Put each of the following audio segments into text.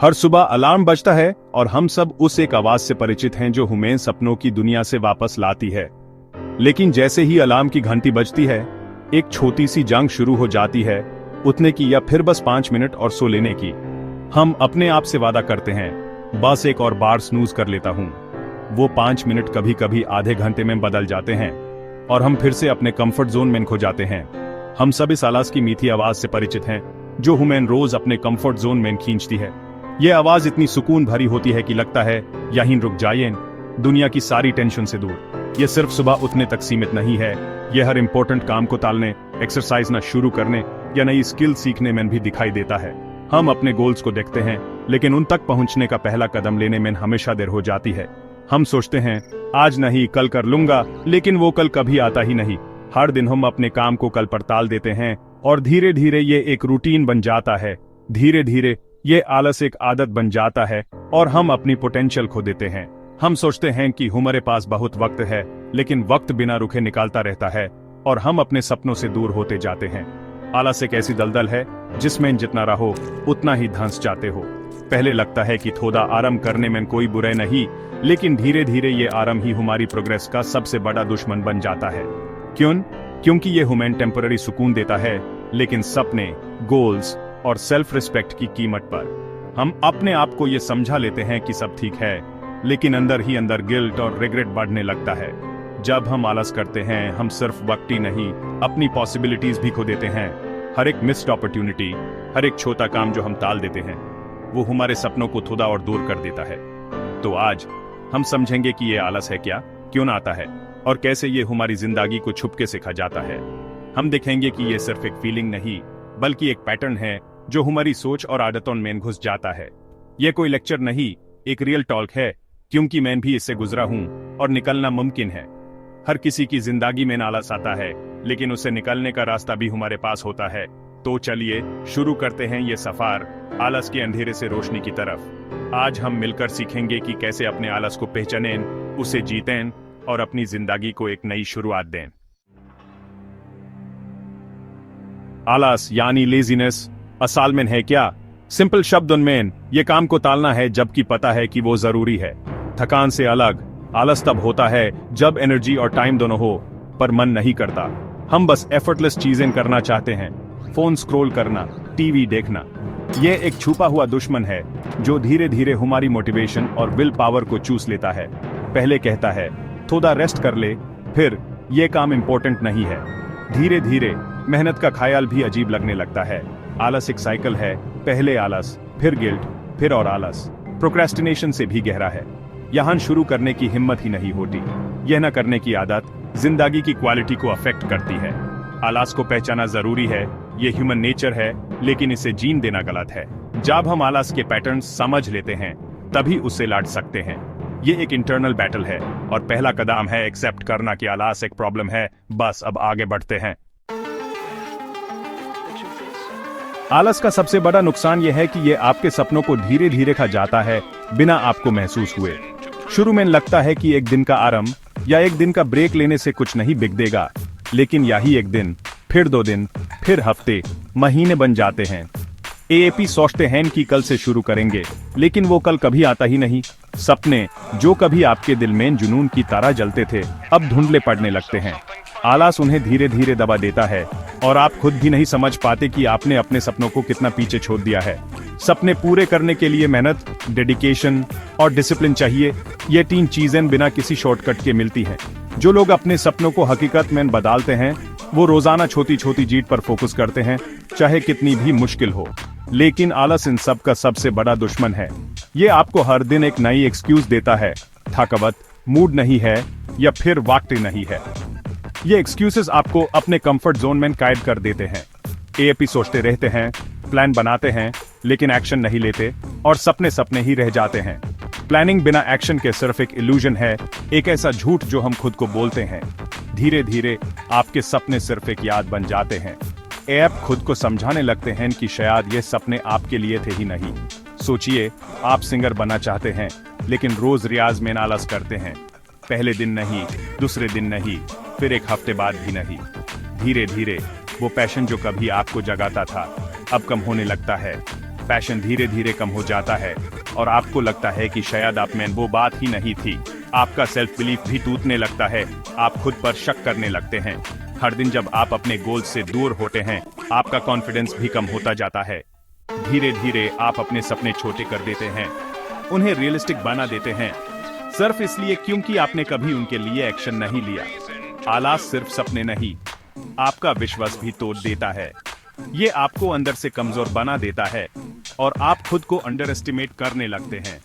हर सुबह अलार्म बजता है और हम सब उस एक आवाज से परिचित हैं जो हमें सपनों की दुनिया से वापस लाती है। लेकिन जैसे ही अलार्म की घंटी बजती है, एक छोटी सी जंग शुरू हो जाती है, उठने की या फिर बस 5 मिनट और सो लेने की। हम अपने आप से वादा करते हैं, बस एक और बार स्नूज कर लेता हूं। वो 5 मिनट कभी कभी आधे घंटे में बदल जाते हैं और हम फिर से अपने कंफर्ट जोन में खो जाते हैं। हम सब इस आवाज की मीठी आवाज से परिचित हैं जो हमें रोज अपने कंफर्ट जोन में खींचती है। ये आवाज इतनी सुकून भरी होती है कि लगता है यहीं रुक जाइए, दुनिया की सारी टेंशन से दूर। ये सिर्फ सुबह उठने तक सीमित नहीं है, ये हर इंपॉर्टेंट काम को टालने, एक्सरसाइज न शुरू करने या नई स्किल सीखने में भी दिखाई देता है। हम अपने गोल्स को देखते हैं, लेकिन उन तक पहुंचने का पहला कदम लेने में हमेशा देर हो जाती है। हम सोचते हैं आज नहीं कल कर लूंगा, लेकिन वो कल कभी आता ही नहीं। हर दिन हम अपने काम को कल पर टाल देते हैं और धीरे धीरे ये एक रूटीन बन जाता है। धीरे धीरे ये आलस एक आदत बन जाता है और हम अपनी पोटेंशियल खो देते हैं। हम सोचते हैं कि हमारे पास बहुत वक्त है, लेकिन वक्त बिना रुके निकालता रहता है और हम अपने सपनों से दूर होते जाते हैं। आलस एक ऐसी दलदल है जिसमें जितना रहो उतना ही धंस जाते हो। पहले लगता है कि थोड़ा आराम करने में कोई बुराई नहीं, लेकिन धीरे धीरे ये आराम ही हमारी प्रोग्रेस का सबसे बड़ा दुश्मन बन जाता है। क्योंकि ये हमें टेम्पररी सुकून देता है, लेकिन सपने, गोल्स और सेल्फ रिस्पेक्ट की कीमत पर हम अपने आप को ये समझा लेते हैं कि सब ठीक है, लेकिन अंदर ही अंदर गिल्ट और रिग्रेट बढ़ने लगता है। जब हम आलस करते हैं, हम सिर्फ वक्त ही नहीं, अपनी पॉसिबिलिटीज भी खो देते हैं। हर एक मिस्ड अपॉर्चुनिटी, हर एक छोटा काम जो हम टाल देते हैं, वो हमारे सपनों को थोड़ा और दूर कर देता है। तो आज हम समझेंगे कि ये आलस है क्या, क्यों ना आता है और कैसे ये हमारी जिंदगी को छुपके सिखा जाता है। हम देखेंगे कि ये सिर्फ एक फीलिंग नहीं, बल्कि एक पैटर्न है जो हमारी सोच और आदतों में घुस जाता है। ये कोई लेक्चर नहीं, एक रियल टॉक है, क्योंकि मैं भी इससे गुजरा हूं और निकलना मुमकिन है। हर किसी की जिंदगी में आलस आता है, लेकिन उसे निकलने का रास्ता भी हमारे पास होता है। तो चलिए शुरू करते हैं ये सफर आलस के अंधेरे से रोशनी की तरफ। आज हम मिलकर सीखेंगे कि कैसे अपने आलस को पहचानें, उसे जीतें और अपनी जिंदगी को एक नई शुरुआत दें। आलस यानी लेजीनेस असल में है क्या? सिंपल शब्द उनमें ये काम को टालना है जबकि पता है कि वो जरूरी है। थकान से अलग आलस तब होता है जब एनर्जी और टाइम दोनों हो पर मन नहीं करता। हम बस एफर्टलेस चीजें करना चाहते हैं, फोन स्क्रॉल करना, टीवी देखना। ये एक छुपा हुआ दुश्मन है जो धीरे धीरे हमारी मोटिवेशन और विल पावर को चूस लेता है। पहले कहता है थोड़ा रेस्ट कर ले, फिर ये काम इंपॉर्टेंट नहीं है। धीरे धीरे मेहनत का ख्याल भी अजीब लगने लगता है। आलस एक साइकिल है, पहले आलस, फिर गिल्ट, फिर और आलस। प्रोक्रेस्टिनेशन से भी गहरा है। यहाँ शुरू करने की हिम्मत ही नहीं होती। यह न करने की आदत जिंदगी की क्वालिटी को अफेक्ट करती है। आलस को पहचाना जरूरी है, ये ह्यूमन नेचर है, लेकिन इसे जीन देना गलत है। जब हम आलस के पैटर्न समझ लेते हैं, तभी उससे लड़ सकते हैं। ये एक इंटरनल बैटल है और पहला कदम है एक्सेप्ट करना कि आलस एक प्रॉब्लम है। बस अब आगे बढ़ते हैं। आलस का सबसे बड़ा नुकसान यह है कि ये आपके सपनों को धीरे धीरे खा जाता है बिना आपको महसूस हुए। शुरू में लगता है कि एक दिन का आराम या एक दिन का ब्रेक लेने से कुछ नहीं बिगड़ेगा, लेकिन यही एक दिन, फिर 2 दिन, फिर हफ्ते, महीने बन जाते हैं। एएपी सोचते हैं कि कल से शुरू करेंगे, लेकिन वो कल कभी आता ही नहीं। सपने जो कभी आपके दिल में जुनून की तरह जलते थे, अब धुंधले पड़ने लगते हैं। आलस उन्हें धीरे धीरे दबा देता है और आप खुद भी नहीं समझ पाते कि आपने अपने सपनों को कितना पीछे छोड़ दिया है। सपने पूरे करने के लिए मेहनत, डेडिकेशन और डिसिप्लिन चाहिए। ये 3 चीजें बिना किसी शॉर्टकट के मिलती हैं। जो लोग अपने सपनों को हकीकत में बदलते हैं, वो रोजाना छोटी छोटी जीत पर फोकस करते हैं, चाहे कितनी भी मुश्किल हो। लेकिन आलस इन सब का सबसे बड़ा दुश्मन है। ये आपको हर दिन एक नई एक्सक्यूज देता है, थकावट, मूड नहीं है या फिर वक्त नहीं है। ये एक्सक्यूजेस आपको अपने कंफर्ट जोन में कैद कर देते हैं। एएपी सोचते रहते हैं, प्लान बनाते हैं, लेकिन एक्शन नहीं लेते और सपने सपने ही रह जाते हैं। प्लानिंग बिना एक्शन के सिर्फ एक इल्यूजन है, एक ऐसा झूठ जो हम खुद को बोलते हैं। धीरे धीरे आपके सपने सिर्फ एक याद बन जाते हैं। ऐप खुद को समझाने लगते हैं कि शायद ये सपने आपके लिए थे ही नहीं। सोचिए, आप सिंगर बनना चाहते हैं, लेकिन रोज रियाज में आलस करते हैं। पहले दिन नहीं, दूसरे दिन नहीं, फिर एक हफ्ते बाद भी नहीं। धीरे धीरे वो पैशन जो कभी आपको जगाता था, अब कम होने लगता है। पैशन धीरे धीरे कम हो जाता है और आपको लगता है कि शायद आप में वो बात ही नहीं थी। आपका सेल्फ बिलीफ भी टूटने लगता है, आप खुद पर शक करने लगते हैं। हर दिन जब आप अपने गोल से दूर होते हैं, आपका कॉन्फिडेंस भी कम होता जाता है। धीरे धीरे आप अपने सपने छोटे कर देते हैं, उन्हें रियलिस्टिक बना देते हैं, सिर्फ इसलिए क्योंकि आपने कभी उनके लिए एक्शन नहीं लिया। आलस सिर्फ सपने नहीं, आपका विश्वास भी तोड़ देता है। ये आपको अंदर से कमजोर बना देता है और आप खुद को अंडर एस्टिमेट करने लगते हैं।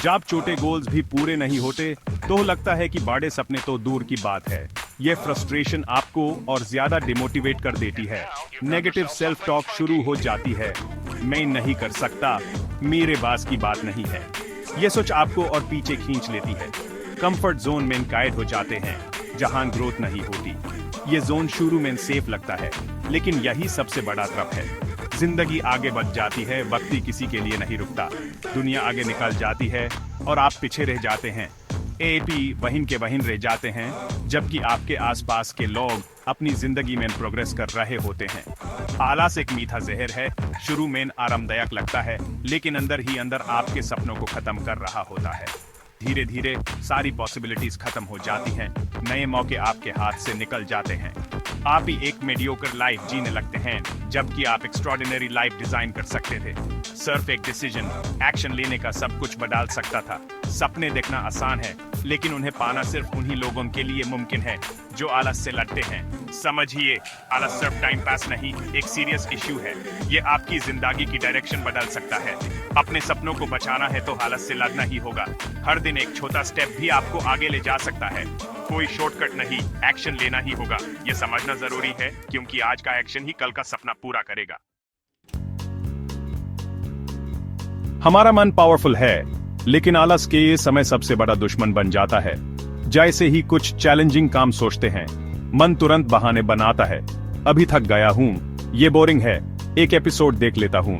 जब छोटे गोल्स भी पूरे नहीं होते तो लगता है कि बड़े सपने तो दूर की बात है। ये फ्रस्ट्रेशन आपको और ज्यादा डिमोटिवेट कर देती है। नेगेटिव सेल्फ टॉक शुरू हो जाती है, मैं नहीं कर सकता, मेरे पास की बात नहीं है। ये सोच आपको और पीछे खींच लेती है। कंफर्ट जोन में कैद हो जाते हैं जहां ग्रोथ नहीं होती। ये जोन शुरू में सेफ लगता है, लेकिन यही सबसे बड़ा ट्रप है। जिंदगी आगे बढ़ जाती है, वक्त किसी के लिए नहीं रुकता। दुनिया आगे निकल जाती है और आप पीछे रह जाते हैं। एपी वहीन के वहीन रह जाते हैं, जबकि आपके आसपास के लोग अपनी जिंदगी में प्रोग्रेस कर रहे होते हैं। आलस एक मीठा जहर है, शुरू में आरामदायक लगता है, लेकिन अंदर ही अंदर आपके सपनों को खत्म कर रहा होता है। धीरे धीरे सारी पॉसिबिलिटीज खत्म हो जाती हैं, नए मौके आपके हाथ से निकल जाते हैं। आप ही एक मीडियोकर लाइफ जीने लगते हैं, जबकि आप एक्स्ट्रॉर्डिनरी लाइफ डिजाइन कर सकते थे। सिर्फ एक डिसीजन, एक्शन लेने का सब कुछ बदल सकता था। सपने देखना आसान है, लेकिन उन्हें पाना सिर्फ उन्हीं लोगों के लिए मुमकिन है जो आलस से लड़ते हैं। समझिए, आलस सिर्फ टाइम पास नहीं, एक सीरियस इश्यू है। ये आपकी जिंदगी की डायरेक्शन बदल सकता है। अपने सपनों को बचाना है तो आलस से लड़ना ही होगा। हर दिन एक छोटा स्टेप भी आपको आगे ले जा सकता है। कोई शॉर्टकट नहीं, एक्शन लेना ही होगा। ये समझना जरूरी है, क्योंकि आज का एक्शन ही कल का सपना पूरा करेगा। हमारा मन पावरफुल है, लेकिन आलस के ये समय सबसे बड़ा दुश्मन बन जाता है। जैसे ही कुछ चैलेंजिंग काम सोचते हैं, मन तुरंत बहाने बनाता है। अभी थक गया हूं, ये बोरिंग है, एक एपिसोड देख लेता हूं।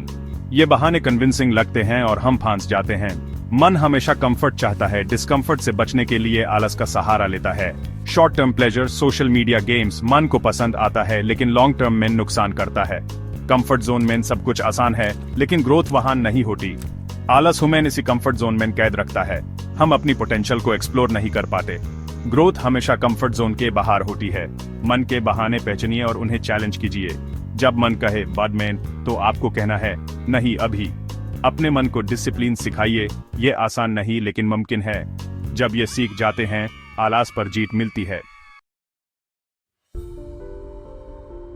ये बहाने कन्विंसिंग लगते हैं और हम फांस जाते हैं। मन हमेशा कंफर्ट चाहता है, डिस्कंफर्ट से बचने के लिए आलस का सहारा लेता है। Short term pleasure, social media, games मन को पसंद आता है, लेकिन लॉन्ग टर्म में नुकसान करता है। कंफर्ट जोन में सब कुछ आसान है, लेकिन ग्रोथ वहां नहीं होती। आलस हमें इसी कंफर्ट जोन में कैद रखता है। हम अपनी पोटेंशियल को एक्सप्लोर नहीं कर पाते। ग्रोथ हमेशा कंफर्ट जोन के बाहर होती है। मन के बहाने पहचानिए और उन्हें चैलेंज कीजिए। जब मन कहे बाद में, तो आपको कहना है नहीं अभी। अपने मन को डिसिप्लिन सिखाइए। ये आसान नहीं, लेकिन मुमकिन है। जब ये सीख जाते हैं, आलस पर जीत मिलती है।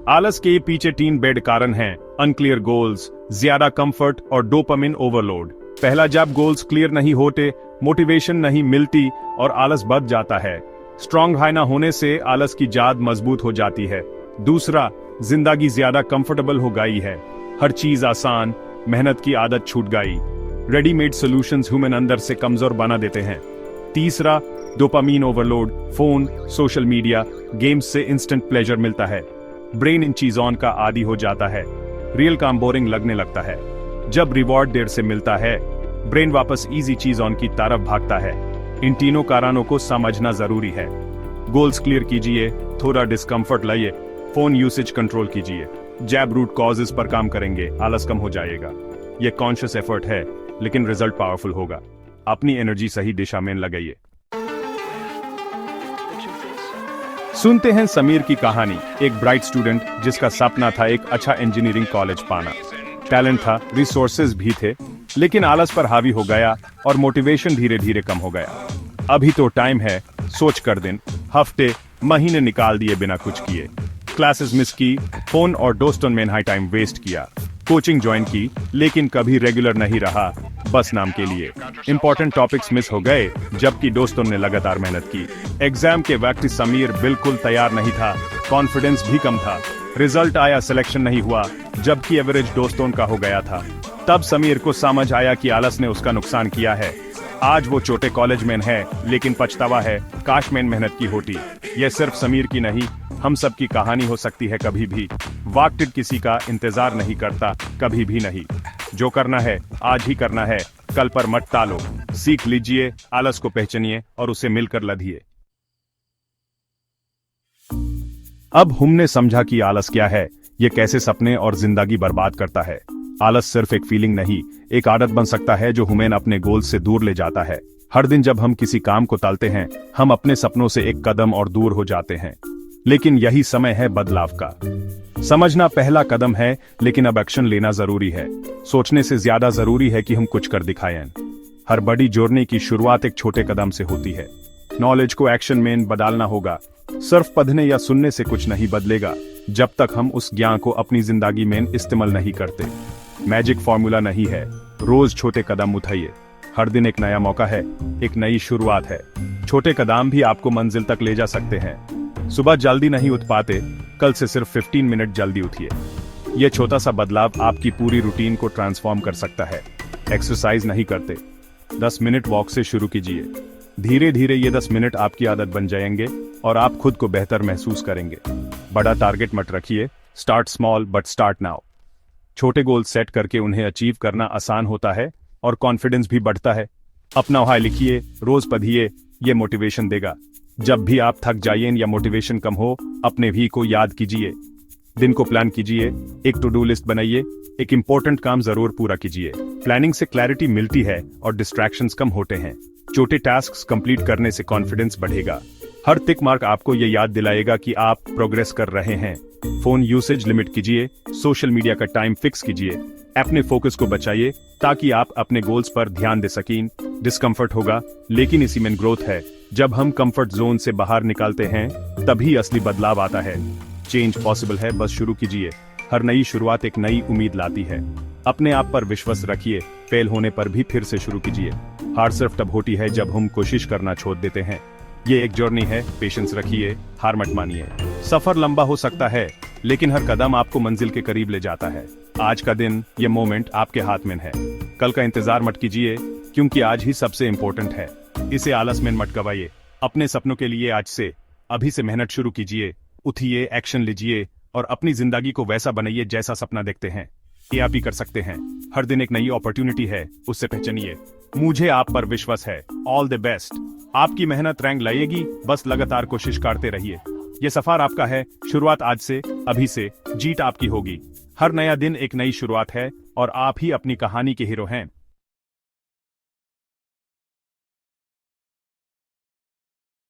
आलस के पीछे 3 बेड कारण हैं: अनक्लियर गोल्स, ज्यादा कंफर्ट और डोपामिन ओवरलोड। पहला, जब गोल्स क्लियर नहीं होते, मोटिवेशन नहीं मिलती और आलस बढ़ जाता है। स्ट्रॉन्ग हाई ना होने से आलस की जाद मजबूत हो जाती है। दूसरा, जिंदगी ज्यादा कंफर्टेबल हो गई है, हर चीज आसान, मेहनत की आदत छूट गई। रेडीमेड सॉल्यूशंस ह्यूमन अंदर से कमजोर बना देते हैं। तीसरा, dopamine overload, phone, social media, games से इंस्टेंट प्लेजर मिलता है। ब्रेन इन चीजों का आदी हो जाता है, रियल काम बोरिंग लगने लगता है। जब रिवॉर्ड देर से मिलता है, ब्रेन वापस इजी चीजों की तरफ भागता है। इन तीनों कारणों को समझना जरूरी है। गोल्स क्लियर कीजिए, थोड़ा डिस्कंफर्ट लाइए, फोन यूसेज कंट्रोल कीजिए। जैब रूट कॉजेस पर काम करेंगे, आलस कम हो जाएगा। यह कॉन्शियस एफर्ट है, लेकिन रिजल्ट पावरफुल होगा। अपनी एनर्जी सही दिशा में लगाइए। सुनते हैं समीर की कहानी। एक ब्राइट स्टूडेंट जिसका सपना था एक अच्छा इंजीनियरिंग कॉलेज पाना। टैलेंट था, रिसोर्सेज भी थे, लेकिन आलस पर हावी हो गया और मोटिवेशन धीरे धीरे कम हो गया। अभी तो टाइम है, सोच कर दिन, हफ्ते, महीने निकाल दिए बिना कुछ किए। क्लासेस मिस की, फोन और दोस्तों में हाई टाइम वेस्ट किया। कोचिंग ज्वाइन की, लेकिन कभी रेगुलर नहीं रहा, बस नाम के लिए। इंपॉर्टेंट टॉपिक्स मिस हो गए, जबकि दोस्तों ने लगातार मेहनत की। एग्जाम के वक्त समीर बिल्कुल तैयार नहीं था, कॉन्फिडेंस भी कम था। रिजल्ट आया, सिलेक्शन नहीं हुआ, जबकि एवरेज दोस्तों का हो गया था। तब समीर को समझ आया कि आलस ने उसका नुकसान किया है। आज वो छोटे कॉलेज में है, लेकिन पछतावा है, काश में मेहनत की होती। यह सिर्फ समीर की नहीं, हम सब की कहानी हो सकती है। कभी भी वक्त किसी का इंतजार नहीं करता, कभी भी नहीं। जो करना है आज ही करना है, कल पर मत टालो। सीख लीजिए, आलस को पहचानिए और उसे मिलकर लड़िए। अब हमने समझा कि आलस क्या है, ये कैसे सपने और जिंदगी बर्बाद करता है। आलस सिर्फ एक फीलिंग नहीं, एक आदत बन सकता है जो हमें अपने गोल से दूर ले जाता है। हर दिन जब हम किसी काम को टालते हैं, हम अपने सपनों से एक कदम और दूर हो जाते हैं। लेकिन यही समय है बदलाव का। समझना पहला कदम है, लेकिन अब एक्शन लेना जरूरी है। सोचने से ज्यादा जरूरी है कि हम कुछ कर दिखाएं। हर बड़ी जर्नी की शुरुआत एक छोटे कदम से होती है। नॉलेज को एक्शन में बदलना होगा। सिर्फ पढ़ने या सुनने से कुछ नहीं बदलेगा जब तक हम उस ज्ञान को अपनी जिंदगी में इस्तेमाल नहीं करते। मैजिक फॉर्मूला नहीं है, रोज छोटे कदम उठाइए। हर दिन एक नया मौका है, एक नई शुरुआत है। छोटे कदम भी आपको मंजिल तक ले जा सकते हैं। सुबह जल्दी नहीं उठ पाते, कल से सिर्फ 15 मिनट जल्दी उठिए। यह छोटा सा बदलाव आपकी पूरी रूटीन को ट्रांसफॉर्म कर सकता है। एक्सरसाइज नहीं करते, 10 मिनट वॉक से शुरू कीजिए। धीरे धीरे ये 10 मिनट आपकी आदत बन जाएंगे और आप खुद को बेहतर महसूस करेंगे। बड़ा टारगेट मत रखिए, start small but start now. छोटे गोल सेट करके उन्हें अचीव करना आसान होता है और कॉन्फिडेंस भी बढ़ता है। अपना उपाय लिखिए, रोज पढ़िए, ये मोटिवेशन देगा। जब भी आप थक जाइए या मोटिवेशन कम हो, अपने भी को याद कीजिए। दिन को प्लान कीजिए, एक टू डू लिस्ट बनाइए, एक इंपॉर्टेंट काम जरूर पूरा कीजिए। प्लानिंग से क्लैरिटी मिलती है और डिस्ट्रैक्शंस कम होते हैं। छोटे टास्क्स कंप्लीट करने से कॉन्फिडेंस बढ़ेगा। हर टिक मार्क आपको ये याद दिलाएगा कि आप प्रोग्रेस कर रहे हैं। फोन यूसेज लिमिट कीजिए, सोशल मीडिया का टाइम फिक्स कीजिए। अपने फोकस को बचाइए ताकि आप अपने गोल्स पर ध्यान दे सकें। डिस्कम्फर्ट होगा, लेकिन इसी में ग्रोथ है। जब हम कंफर्ट जोन से बाहर निकलते हैं, तभी असली बदलाव आता है। चेंज पॉसिबल है, बस शुरू कीजिए। हर नई शुरुआत एक नई उम्मीद लाती है। अपने आप पर विश्वास रखिए, फेल होने पर भी फिर से शुरू कीजिए। हार सिर्फ तब होती है जब हम कोशिश करना छोड़ देते हैं। ये एक जर्नी है, पेशेंस रखिए, हार मत मानिए। सफर लंबा हो सकता है, लेकिन हर कदम आपको मंजिल के करीब ले जाता है। आज का दिन, ये मोमेंट आपके हाथ में है। कल का इंतजार मत कीजिए, क्योंकि आज ही सबसे इम्पोर्टेंट है। इसे आलस में मत गवाइए। अपने सपनों के लिए आज से, अभी से मेहनत शुरू कीजिए। उठिए, एक्शन लीजिए और अपनी जिंदगी को वैसा बनाइए जैसा सपना देखते हैं। ये आप ही कर सकते हैं। हर दिन एक नई अपॉर्चुनिटी है, उससे पहचानिए। मुझे आप पर विश्वास है। All the best. आपकी मेहनत रंग लाएगी, बस लगातार कोशिश करते रहिए। ये सफर आपका है, शुरुआत आज से, अभी से, जीत आपकी होगी। हर नया दिन एक नई शुरुआत है और आप ही अपनी कहानी के हीरो हैं।